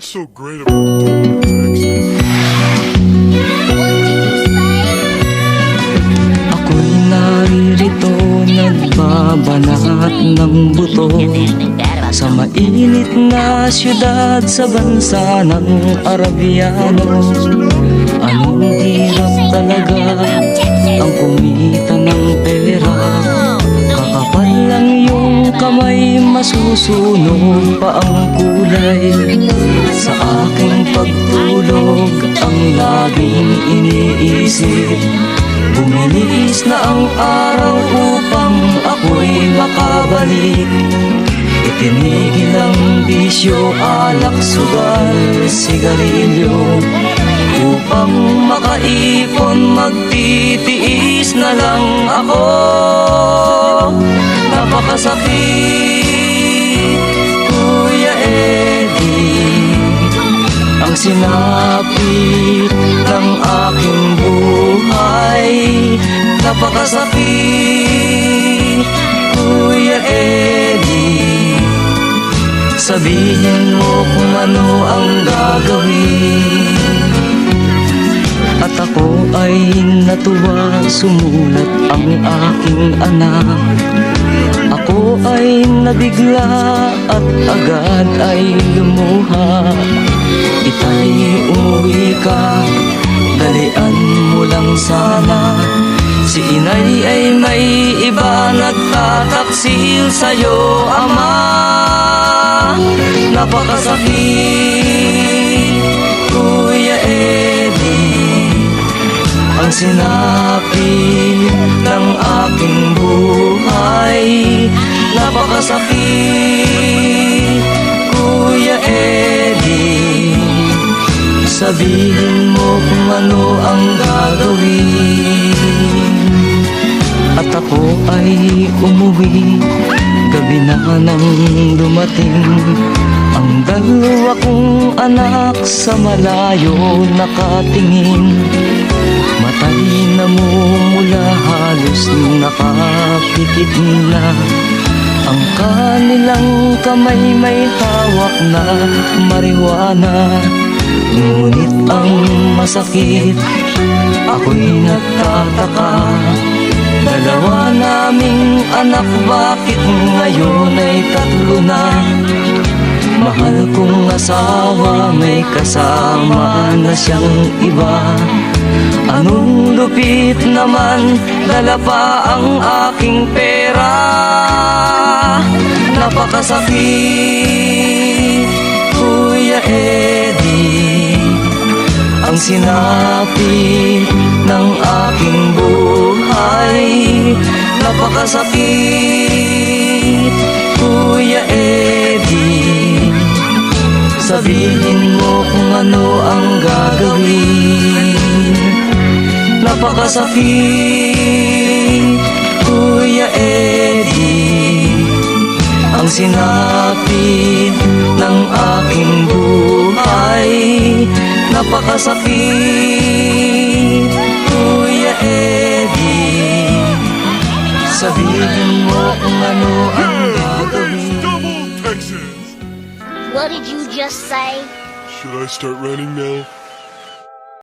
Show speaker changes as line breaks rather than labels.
So great about Texas.
Ako'y naririto, nagbabanat ng buto sa mainit na syudad sa bansa ng Arabiano. Anong hirap talaga ang kumita ng pera. Kakapal lang yung kamay, masusunog pa ang kulay. Sa aking pagtulog ang laging iniisip, bumilis na ang araw upang ako'y makabalik. Itinigil ang bisyo, alak, sugal, sigarilyo, upang makaipon magtitiis na lang ako. Napakasakit, Kuya Eddie, ang sinapit ng aking buhay. Napakasakit, Kuya Eddie, sabihin mo kung ano ang gagawin. At ako ay natuwa, sumulat ang aking anak. Ako ay nabigla at agad ay lumuha. Itay, umuwi ka, dalian mo lang sana. Si inay ay may iba, nagtataksil sa'yo, ama. Napakasakit, Kuya Eddie, ang sinapit ng aking buhay. Napakasakit, Kuya Eddie, sabihin mo kung ano ang gagawin. At ako ay umuwi, gabi na nang dumating. Ang dalawa kong anak sa malayo nakatingin. Matay namumula, halos nakapikit na. Ang kanilang kamay may hawak na marijuana. Ngunit ang masakit, ako'y nagtataka. Dalawa naming anak, bakit ngayon ay tatlo na? Mahal kong asawa, may kasama na siyang iba. Anong lupit naman, dala pa ang aking pera. Napakasakit, Kuya Eddie, ang sinapit ng aking buhay. Napakasakit, Kuya Eddie, sabihin mo kung ano ang gagawin. Napakasakit, Kuya Eddie, ang sinapit ng aking buhay. Napakasakit, Kuya Eddie, sabihin mo kung ano ang gagawin.
Double Texas!
What did you just say?
Should I start running now?